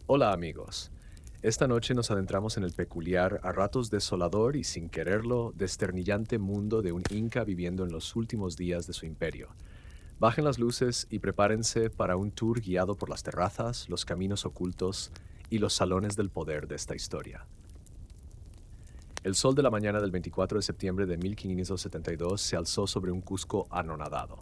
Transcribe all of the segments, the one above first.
Hola amigos. Esta noche nos adentramos en el peculiar, a ratos desolador y sin quererlo, desternillante mundo de un inca viviendo en los últimos días de su imperio. Bajen las luces y prepárense para un tour guiado por las terrazas, los caminos ocultos y los salones del poder de esta historia. El sol de la mañana del 24 de septiembre de 1572 se alzó sobre un Cusco anonadado.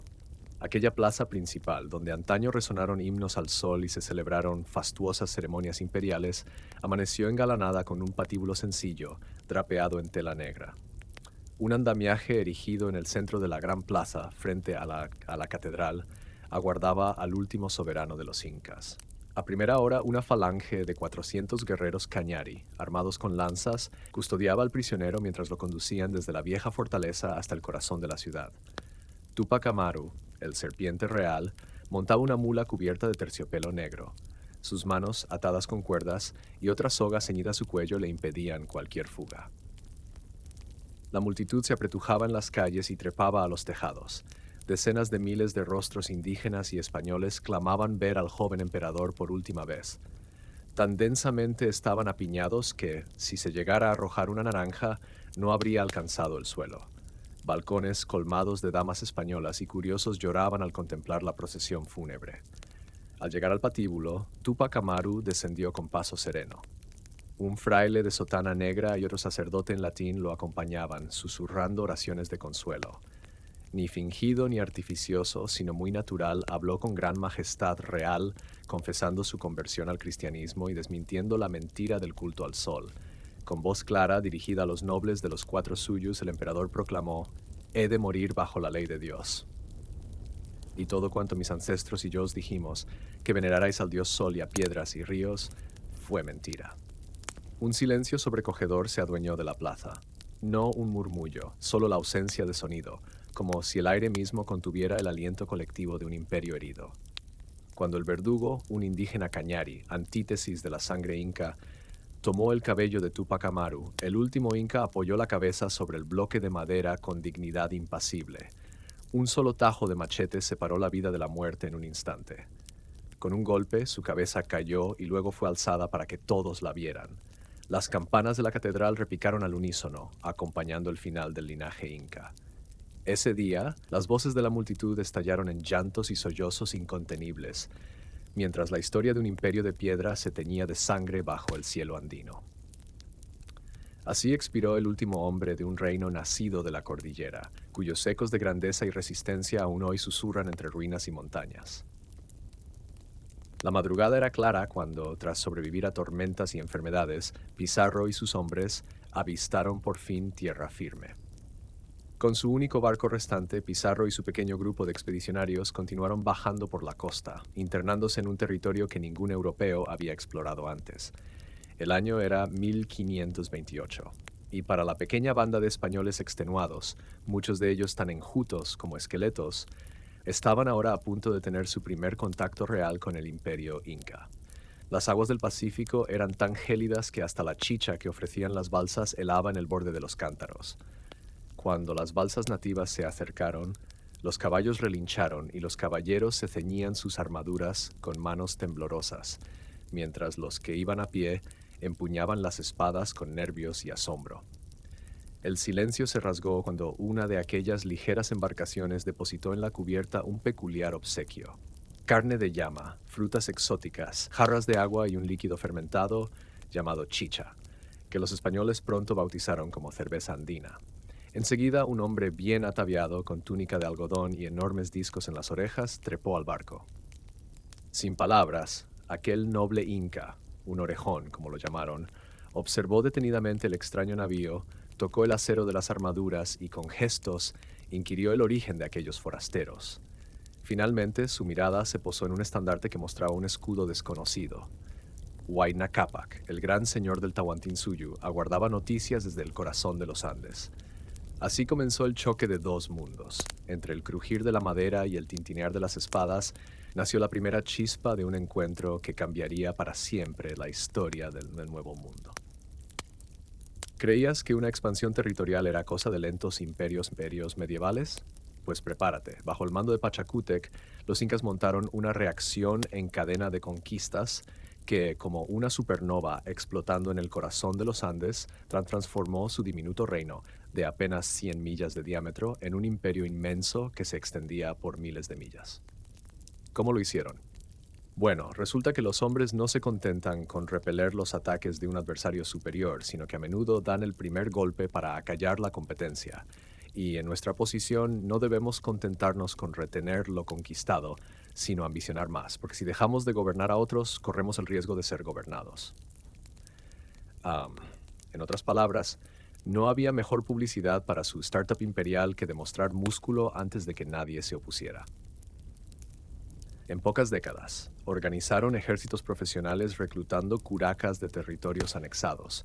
Aquella plaza principal, donde antaño resonaron himnos al sol y se celebraron fastuosas ceremonias imperiales, amaneció engalanada con un patíbulo sencillo, drapeado en tela negra. Un andamiaje erigido en el centro de la gran plaza, frente a la catedral, aguardaba al último soberano de los incas. A primera hora, una falange de 400 guerreros cañari, armados con lanzas, custodiaba al prisionero mientras lo conducían desde la vieja fortaleza hasta el corazón de la ciudad. Tupac Amaru, el serpiente real, montaba una mula cubierta de terciopelo negro. Sus manos, atadas con cuerdas, y otra soga ceñida a su cuello le impedían cualquier fuga. La multitud se apretujaba en las calles y trepaba a los tejados. Decenas de miles de rostros indígenas y españoles clamaban ver al joven emperador por última vez. Tan densamente estaban apiñados que, si se llegara a arrojar una naranja, no habría alcanzado el suelo. Balcones colmados de damas españolas y curiosos lloraban al contemplar la procesión fúnebre. Al llegar al patíbulo, Tupac Amaru descendió con paso sereno. Un fraile de sotana negra y otro sacerdote en latín lo acompañaban, susurrando oraciones de consuelo. Ni fingido ni artificioso, sino muy natural, habló con gran majestad real, confesando su conversión al cristianismo y desmintiendo la mentira del culto al sol. Con voz clara, dirigida a los nobles de los cuatro suyos, el emperador proclamó: «He de morir bajo la ley de Dios. Y todo cuanto mis ancestros y yo os dijimos, que venerarais al dios sol y a piedras y ríos, fue mentira». Un silencio sobrecogedor se adueñó de la plaza. No un murmullo, solo la ausencia de sonido, como si el aire mismo contuviera el aliento colectivo de un imperio herido. Cuando el verdugo, un indígena cañari, antítesis de la sangre inca, tomó el cabello de Tupac Amaru, el último inca apoyó la cabeza sobre el bloque de madera con dignidad impasible. Un solo tajo de machete separó la vida de la muerte en un instante. Con un golpe, su cabeza cayó y luego fue alzada para que todos la vieran. Las campanas de la catedral repicaron al unísono, acompañando el final del linaje inca. Ese día, las voces de la multitud estallaron en llantos y sollozos incontenibles, mientras la historia de un imperio de piedra se teñía de sangre bajo el cielo andino. Así expiró el último hombre de un reino nacido de la cordillera, cuyos ecos de grandeza y resistencia aún hoy susurran entre ruinas y montañas. La madrugada era clara cuando, tras sobrevivir a tormentas y enfermedades, Pizarro y sus hombres avistaron por fin tierra firme. Con su único barco restante, Pizarro y su pequeño grupo de expedicionarios continuaron bajando por la costa, internándose en un territorio que ningún europeo había explorado antes. El año era 1528, y para la pequeña banda de españoles extenuados, muchos de ellos tan enjutos como esqueletos, estaban ahora a punto de tener su primer contacto real con el imperio inca. Las aguas del Pacífico eran tan gélidas que hasta la chicha que ofrecían las balsas helaba en el borde de los cántaros. Cuando las balsas nativas se acercaron, los caballos relincharon y los caballeros se ceñían sus armaduras con manos temblorosas, mientras los que iban a pie empuñaban las espadas con nervios y asombro. El silencio se rasgó cuando una de aquellas ligeras embarcaciones depositó en la cubierta un peculiar obsequio: carne de llama, frutas exóticas, jarras de agua y un líquido fermentado llamado chicha, que los españoles pronto bautizaron como cerveza andina. Enseguida, un hombre bien ataviado, con túnica de algodón y enormes discos en las orejas, trepó al barco. Sin palabras, aquel noble inca, un orejón, como lo llamaron, observó detenidamente el extraño navío, tocó el acero de las armaduras y con gestos inquirió el origen de aquellos forasteros. Finalmente, su mirada se posó en un estandarte que mostraba un escudo desconocido. Huayna Cápac, el gran señor del Tahuantinsuyo, aguardaba noticias desde el corazón de los Andes. Así comenzó el choque de dos mundos. Entre el crujir de la madera y el tintinear de las espadas, nació la primera chispa de un encuentro que cambiaría para siempre la historia del Nuevo Mundo. ¿Creías que una expansión territorial era cosa de lentos imperios medievales? Pues prepárate. Bajo el mando de Pachacútec, los incas montaron una reacción en cadena de conquistas que, como una supernova explotando en el corazón de los Andes, transformó su diminuto reino de apenas 100 millas de diámetro en un imperio inmenso que se extendía por miles de millas. ¿Cómo lo hicieron? Bueno, resulta que los hombres no se contentan con repeler los ataques de un adversario superior, sino que a menudo dan el primer golpe para acallar la competencia. Y en nuestra posición no debemos contentarnos con retener lo conquistado, sino ambicionar más, porque si dejamos de gobernar a otros, corremos el riesgo de ser gobernados. Am, en otras palabras, no había mejor publicidad para su startup imperial que demostrar músculo antes de que nadie se opusiera. En pocas décadas, organizaron ejércitos profesionales reclutando curacas de territorios anexados.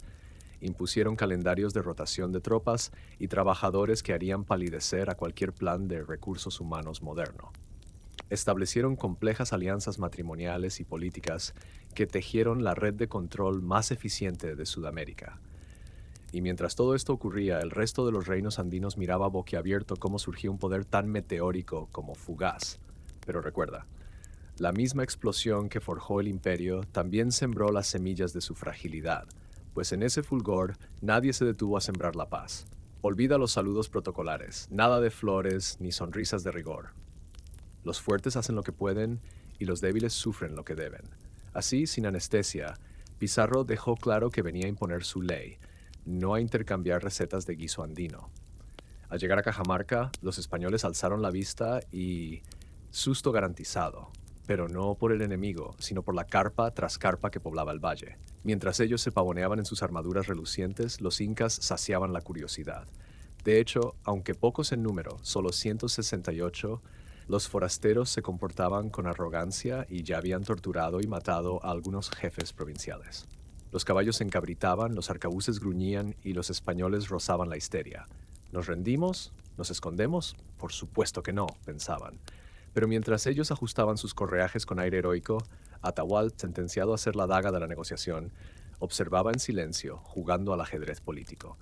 Impusieron calendarios de rotación de tropas y trabajadores que harían palidecer a cualquier plan de recursos humanos moderno. Establecieron complejas alianzas matrimoniales y políticas que tejieron la red de control más eficiente de Sudamérica. Y mientras todo esto ocurría, el resto de los reinos andinos miraba boquiabierto cómo surgía un poder tan meteórico como fugaz. Pero recuerda, la misma explosión que forjó el imperio también sembró las semillas de su fragilidad, pues en ese fulgor nadie se detuvo a sembrar la paz. Olvida los saludos protocolares, nada de flores ni sonrisas de rigor. Los fuertes hacen lo que pueden y los débiles sufren lo que deben. Así, sin anestesia, Pizarro dejó claro que venía a imponer su ley, no a intercambiar recetas de guiso andino. Al llegar a Cajamarca, los españoles alzaron la vista y... susto garantizado, pero no por el enemigo, sino por la carpa tras carpa que poblaba el valle. Mientras ellos se pavoneaban en sus armaduras relucientes, los incas saciaban la curiosidad. De hecho, aunque pocos en número, solo 168, los forasteros se comportaban con arrogancia y ya habían torturado y matado a algunos jefes provinciales. Los caballos se encabritaban, los arcabuces gruñían y los españoles rozaban la histeria. ¿Nos rendimos? ¿Nos escondemos? Por supuesto que no, pensaban. Pero mientras ellos ajustaban sus correajes con aire heroico, Atahualpa, sentenciado a ser la daga de la negociación, observaba en silencio, jugando al ajedrez político.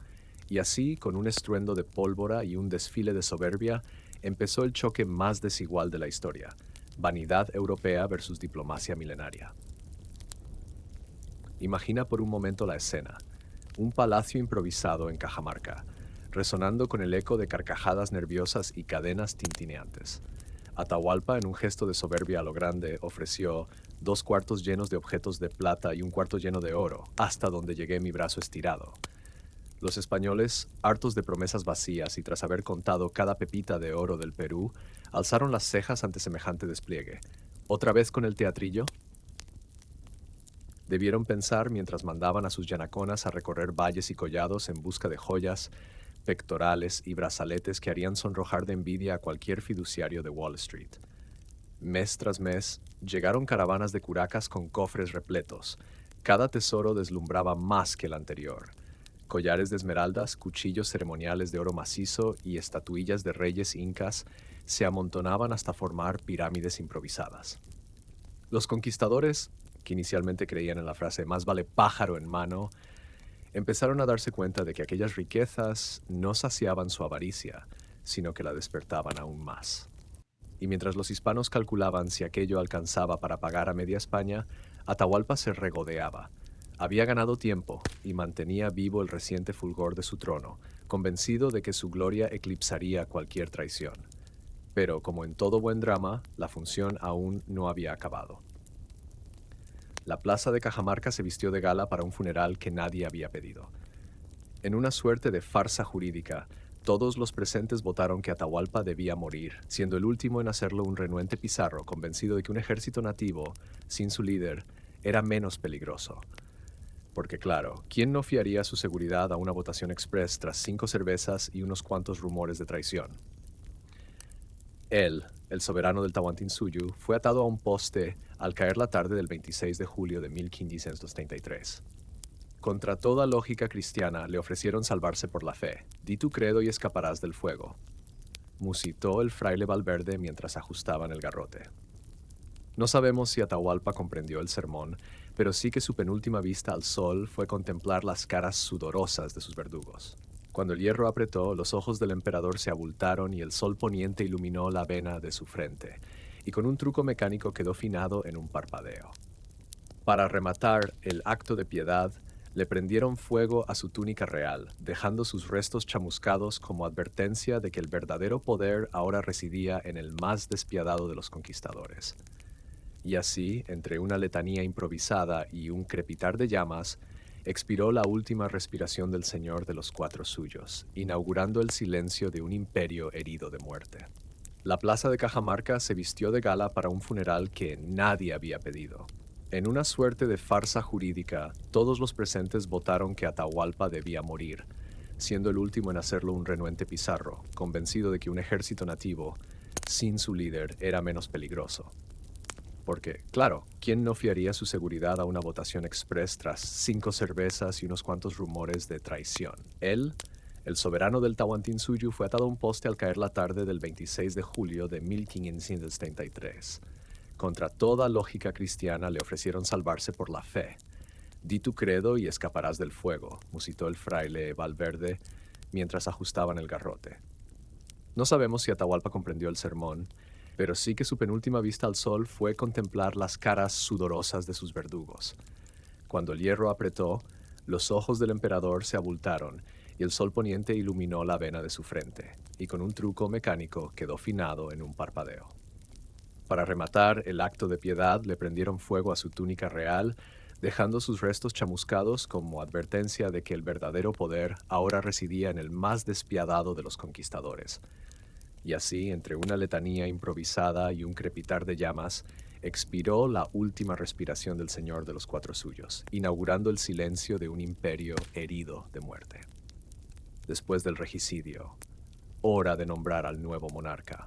Y así, con un estruendo de pólvora y un desfile de soberbia, empezó el choque más desigual de la historia: vanidad europea versus diplomacia milenaria. Imagina por un momento la escena: un palacio improvisado en Cajamarca, resonando con el eco de carcajadas nerviosas y cadenas tintineantes. Atahualpa, en un gesto de soberbia a lo grande, ofreció 2 cuartos llenos de objetos de plata y 1 cuarto lleno de oro, hasta donde llegué mi brazo estirado. Los españoles, hartos de promesas vacías y tras haber contado cada pepita de oro del Perú, alzaron las cejas ante semejante despliegue. ¿Otra vez con el teatrillo? Debieron pensar mientras mandaban a sus yanaconas a recorrer valles y collados en busca de joyas, pectorales y brazaletes que harían sonrojar de envidia a cualquier fiduciario de Wall Street. Mes tras mes, llegaron caravanas de curacas con cofres repletos. Cada tesoro deslumbraba más que el anterior. Collares de esmeraldas, cuchillos ceremoniales de oro macizo y estatuillas de reyes incas se amontonaban hasta formar pirámides improvisadas. Los conquistadores, que inicialmente creían en la frase "más vale pájaro en mano", empezaron a darse cuenta de que aquellas riquezas no saciaban su avaricia, sino que la despertaban aún más. Y mientras los hispanos calculaban si aquello alcanzaba para pagar a media España, Atahualpa se regodeaba. Había ganado tiempo y mantenía vivo el reciente fulgor de su trono, convencido de que su gloria eclipsaría cualquier traición. Pero, como en todo buen drama, la función aún no había acabado. La plaza de Cajamarca se vistió de gala para un funeral que nadie había pedido. En una suerte de farsa jurídica, todos los presentes votaron que Atahualpa debía morir, siendo el último en hacerlo un renuente Pizarro, convencido de que un ejército nativo, sin su líder, era menos peligroso. Porque claro, ¿quién no fiaría su seguridad a una votación express tras 5 cervezas y unos cuantos rumores de traición? Él, el soberano del Tahuantinsuyo, fue atado a un poste al caer la tarde del 26 de julio de 1533. Contra toda lógica cristiana le ofrecieron salvarse por la fe. Di tu credo y escaparás del fuego, musitó el fraile Valverde mientras ajustaban el garrote. No sabemos si Atahualpa comprendió el sermón, pero sí que su penúltima vista al sol fue contemplar las caras sudorosas de sus verdugos. Cuando el hierro apretó, los ojos del emperador se abultaron y el sol poniente iluminó la vena de su frente, y con un truco mecánico quedó finado en un parpadeo. Para rematar el acto de piedad, le prendieron fuego a su túnica real, dejando sus restos chamuscados como advertencia de que el verdadero poder ahora residía en el más despiadado de los conquistadores. Y así, entre una letanía improvisada y un crepitar de llamas, expiró la última respiración del Señor de los Cuatro Suyos, inaugurando el silencio de un imperio herido de muerte. La plaza de Cajamarca se vistió de gala para un funeral que nadie había pedido. En una suerte de farsa jurídica, todos los presentes votaron que Atahualpa debía morir, siendo el último en hacerlo un renuente Pizarro, convencido de que un ejército nativo, sin su líder, era menos peligroso. Porque, claro, ¿quién no fiaría su seguridad a una votación express tras 5 cervezas y unos cuantos rumores de traición? Él, el soberano del Tahuantinsuyo, fue atado a un poste al caer la tarde del 26 de julio de 1573. Contra toda lógica cristiana le ofrecieron salvarse por la fe. Di tu credo y escaparás del fuego, musitó el fraile Valverde mientras ajustaban el garrote. No sabemos si Atahualpa comprendió el sermón, pero sí que su penúltima vista al sol fue contemplar las caras sudorosas de sus verdugos. Cuando el hierro apretó, los ojos del emperador se abultaron y el sol poniente iluminó la vena de su frente, y con un truco mecánico quedó finado en un parpadeo. Para rematar el acto de piedad, le prendieron fuego a su túnica real, dejando sus restos chamuscados como advertencia de que el verdadero poder ahora residía en el más despiadado de los conquistadores. Y así, entre una letanía improvisada y un crepitar de llamas, expiró la última respiración del Señor de los Cuatro Suyos, inaugurando el silencio de un imperio herido de muerte. Después del regicidio, hora de nombrar al nuevo monarca.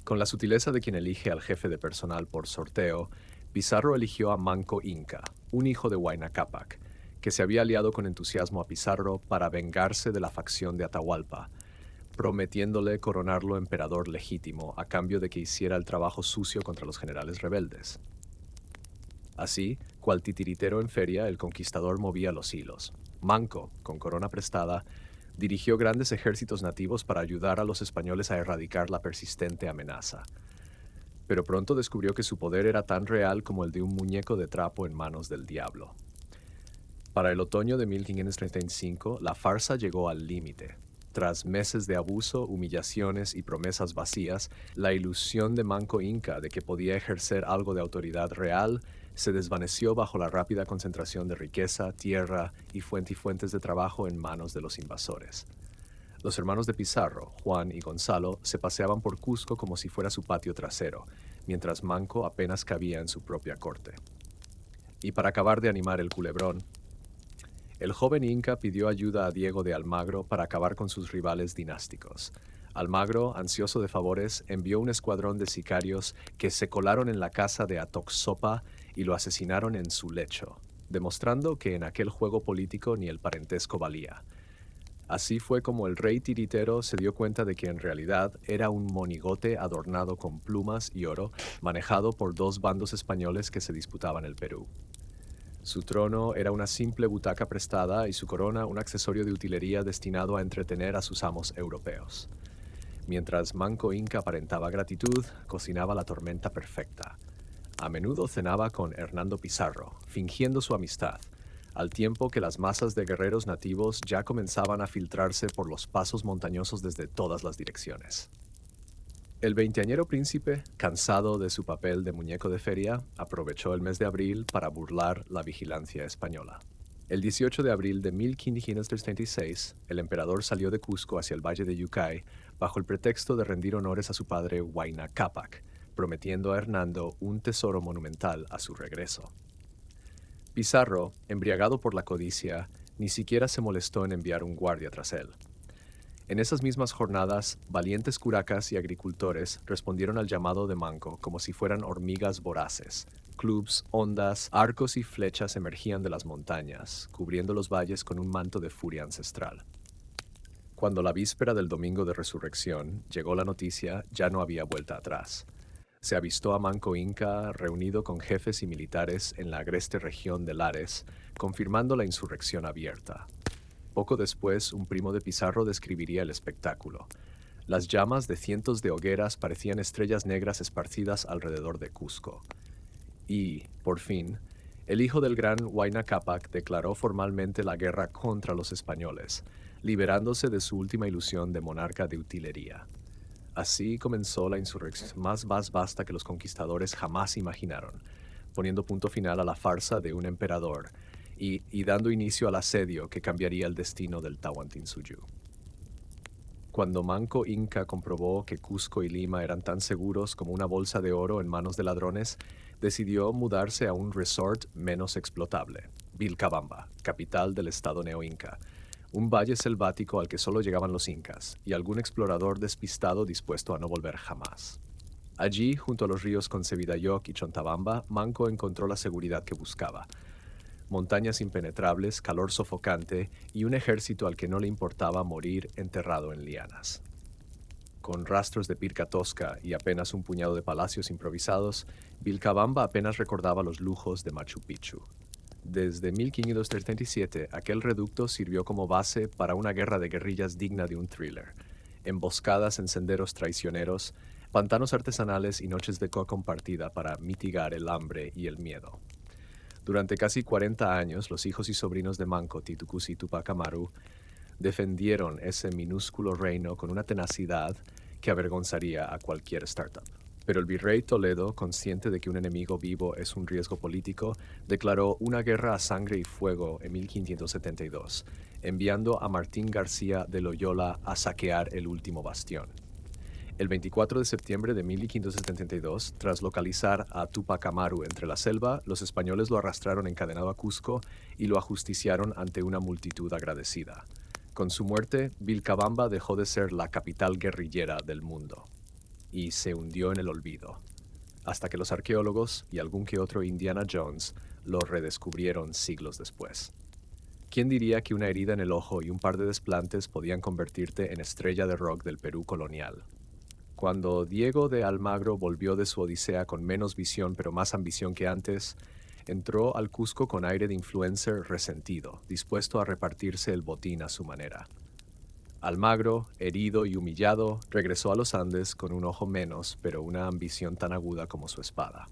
Con la sutileza de quien elige al jefe de personal por sorteo, Pizarro eligió a Manco Inca, un hijo de Huayna Cápac, que se había aliado con entusiasmo a Pizarro para vengarse de la facción de Atahualpa, prometiéndole coronarlo emperador legítimo a cambio de que hiciera el trabajo sucio contra los generales rebeldes. Así, cual titiritero en feria, el conquistador movía los hilos. Manco, con corona prestada, dirigió grandes ejércitos nativos para ayudar a los españoles a erradicar la persistente amenaza. Pero pronto descubrió que su poder era tan real como el de un muñeco de trapo en manos del diablo. Para el otoño de 1535, la farsa llegó al límite. Tras meses de abuso, humillaciones y promesas vacías, la ilusión de Manco Inca de que podía ejercer algo de autoridad real se desvaneció bajo la rápida concentración de riqueza, tierra y fuentes de trabajo en manos de los invasores. Los hermanos de Pizarro, Juan y Gonzalo, se paseaban por Cusco como si fuera su patio trasero, mientras Manco apenas cabía en su propia corte. Y para acabar de animar el culebrón, el joven inca pidió ayuda a Diego de Almagro para acabar con sus rivales dinásticos. Almagro, ansioso de favores, envió un escuadrón de sicarios que se colaron en la casa de Atoxopa y lo asesinaron en su lecho, demostrando que en aquel juego político ni el parentesco valía. Así fue como el rey tiritero se dio cuenta de que en realidad era un monigote adornado con plumas y oro, manejado por 2 bandos españoles que se disputaban el Perú. Su trono era una simple butaca prestada y su corona un accesorio de utilería destinado a entretener a sus amos europeos. Mientras Manco Inca aparentaba gratitud, cocinaba la tormenta perfecta. A menudo cenaba con Hernando Pizarro, fingiendo su amistad, al tiempo que las masas de guerreros nativos ya comenzaban a filtrarse por los pasos montañosos desde todas las direcciones. El veinteañero príncipe, cansado de su papel de muñeco de feria, aprovechó el mes de abril para burlar la vigilancia española. El 18 de abril de 1536, el emperador salió de Cusco hacia el valle de Yucay bajo el pretexto de rendir honores a su padre Huayna Cápac, prometiendo a Hernando un tesoro monumental a su regreso. Pizarro, embriagado por la codicia, ni siquiera se molestó en enviar un guardia tras él. En esas mismas jornadas, valientes curacas y agricultores respondieron al llamado de Manco como si fueran hormigas voraces. Clubs, ondas, arcos y flechas emergían de las montañas, cubriendo los valles con un manto de furia ancestral. Cuando la víspera del domingo de resurrección llegó la noticia, ya no había vuelta atrás. Se avistó a Manco Inca reunido con jefes y militares en la agreste región de Lares, confirmando la insurrección abierta. Poco después, un primo de Pizarro describiría el espectáculo. Las llamas de cientos de hogueras parecían estrellas negras esparcidas alrededor de Cusco. Y, por fin, El hijo del gran Huayna Cápac declaró formalmente la guerra contra los españoles, liberándose de su última ilusión de monarca de utilería. Así comenzó la insurrección más vasta que los conquistadores jamás imaginaron, poniendo punto final a la farsa de un emperador y dando inicio al asedio que cambiaría el destino del Tahuantinsuyo. Cuando Manco Inca comprobó que Cusco y Lima eran tan seguros como una bolsa de oro en manos de ladrones, decidió mudarse a un resort menos explotable, Vilcabamba, capital del estado neoinca, un valle selvático al que solo llegaban los incas y algún explorador despistado dispuesto a no volver jamás. Allí, junto a los ríos Concevidayoc y Chontabamba, Manco encontró la seguridad que buscaba. Montañas impenetrables, calor sofocante y un ejército al que no le importaba morir enterrado en lianas. Con rastros de pirca tosca y apenas un puñado de palacios improvisados, Vilcabamba apenas recordaba los lujos de Machu Picchu. Desde 1537, aquel reducto sirvió como base para una guerra de guerrillas digna de un thriller. Emboscadas en senderos traicioneros, pantanos artesanales y noches de coca compartida para mitigar el hambre y el miedo. Durante casi 40 años, los hijos y sobrinos de Manco, Titu Cuzi y Tupac Amaru, defendieron ese minúsculo reino con una tenacidad que avergonzaría a cualquier startup. Pero el virrey Toledo, consciente de que un enemigo vivo es un riesgo político, declaró una guerra a sangre y fuego en 1572, enviando a Martín García de Loyola a saquear el último bastión. El 24 de septiembre de 1572, tras localizar a Tupac Amaru entre la selva, los españoles lo arrastraron encadenado a Cusco y lo ajusticiaron ante una multitud agradecida. Con su muerte, Vilcabamba dejó de ser la capital guerrillera del mundo y se hundió en el olvido, hasta que los arqueólogos y algún que otro Indiana Jones lo redescubrieron siglos después. ¿Quién diría que una herida en el ojo y un par de desplantes podían convertirte en estrella de rock del Perú colonial? Cuando Diego de Almagro volvió de su odisea con menos visión pero más ambición que antes, entró al Cusco con aire de influencer resentido, dispuesto a repartirse el botín a su manera. Almagro, herido y humillado, regresó a los Andes con un ojo menos, pero una ambición tan aguda como su espada.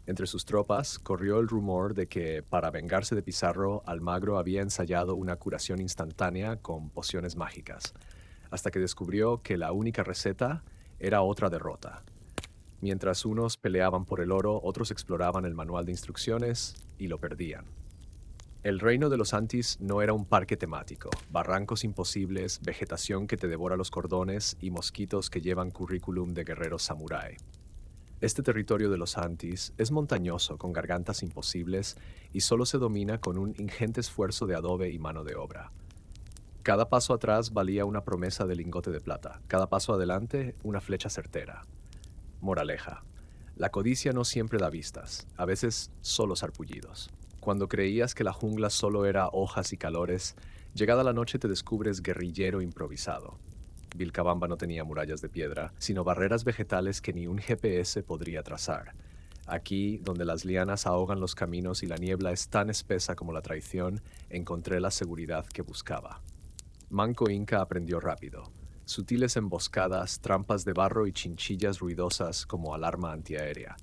Entre sus tropas corrió el rumor de que, para vengarse de Pizarro, Almagro había ensayado una curación instantánea con pociones mágicas, hasta que descubrió que la única receta era otra derrota. Mientras unos peleaban por el oro, otros exploraban el manual de instrucciones y lo perdían. El reino de los Antis no era un parque temático, barrancos imposibles, vegetación que te devora los cordones y mosquitos que llevan currículum de guerreros samurái. Este territorio de los Antis es montañoso, con gargantas imposibles, y solo se domina con un ingente esfuerzo de adobe y mano de obra. Cada paso atrás valía una promesa de lingote de plata, cada paso adelante una flecha certera. Moraleja: la codicia no siempre da vistas, a veces solo sarpullidos. Cuando creías que la jungla solo era hojas y calores, llegada la noche te descubres guerrillero improvisado. Vilcabamba no tenía murallas de piedra, sino barreras vegetales que ni un GPS podría trazar. Aquí, donde las lianas ahogan los caminos y la niebla es tan espesa como la traición, encontré la seguridad que buscaba. Manco Inca aprendió rápido. Sutiles emboscadas, trampas de barro y chinchillas ruidosas como alarma antiaérea.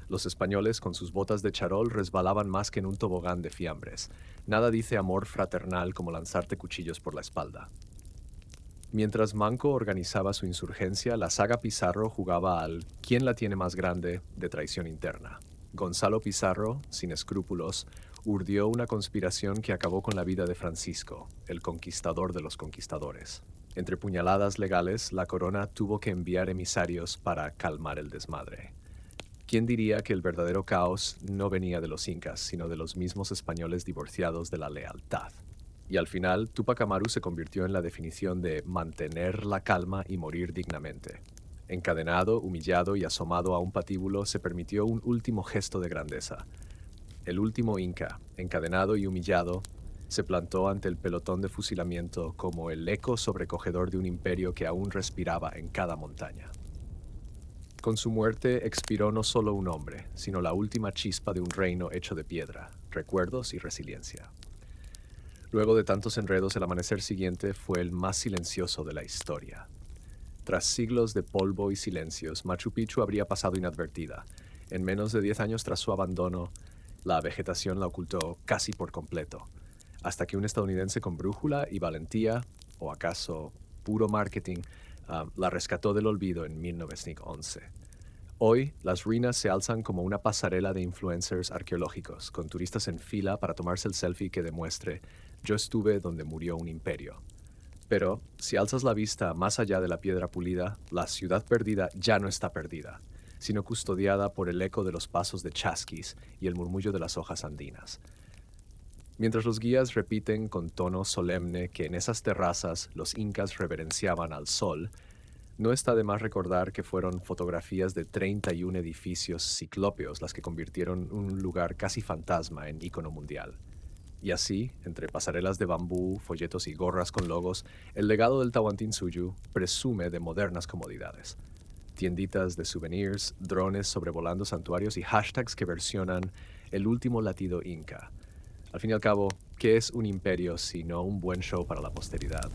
Los españoles, con sus botas de charol, resbalaban más que en un tobogán de fiambres. Nada dice amor fraternal como lanzarte cuchillos por la espalda. Mientras Manco organizaba su insurgencia, la saga Pizarro jugaba al ¿quién la tiene más grande? De traición interna. Gonzalo Pizarro, sin escrúpulos, urdió una conspiración que acabó con la vida de Francisco, el conquistador de los conquistadores. Entre puñaladas legales, la corona tuvo que enviar emisarios para calmar el desmadre. ¿Quién diría que el verdadero caos no venía de los incas, sino de los mismos españoles divorciados de la lealtad? Y al final, Tupac Amaru se convirtió en la definición de mantener la calma y morir dignamente. Encadenado, humillado y asomado a un patíbulo, se permitió un último gesto de grandeza. El último inca, encadenado y humillado, se plantó ante el pelotón de fusilamiento como el eco sobrecogedor de un imperio que aún respiraba en cada montaña. Con su muerte expiró no solo un hombre, sino la última chispa de un reino hecho de piedra, recuerdos y resiliencia. Luego de tantos enredos, el amanecer siguiente fue el más silencioso de la historia. Tras siglos de polvo y silencios, Machu Picchu habría pasado inadvertida. En menos de 10 años tras su abandono, La vegetación la ocultó casi por completo, hasta que un estadounidense con brújula y valentía, o acaso puro marketing, la rescató del olvido en 1911. Hoy, las ruinas se alzan como una pasarela de influencers arqueológicos, con turistas en fila para tomarse el selfie que demuestre yo estuve donde murió un imperio. Pero, si alzas la vista más allá de la piedra pulida, la ciudad perdida ya no está perdida, sino custodiada por el eco de los pasos de chasquis y el murmullo de las hojas andinas. Mientras los guías repiten con tono solemne que en esas terrazas los incas reverenciaban al sol, no está de más recordar que fueron fotografías de 31 edificios ciclópeos las que convirtieron un lugar casi fantasma en ícono mundial. Y así, entre pasarelas de bambú, folletos y gorras con logos, el legado del Tahuantinsuyo presume de modernas comodidades. Tienditas de souvenirs, drones sobrevolando santuarios y hashtags que versionan el último latido inca. Al fin y al cabo, ¿qué es un imperio sino un buen show para la posteridad?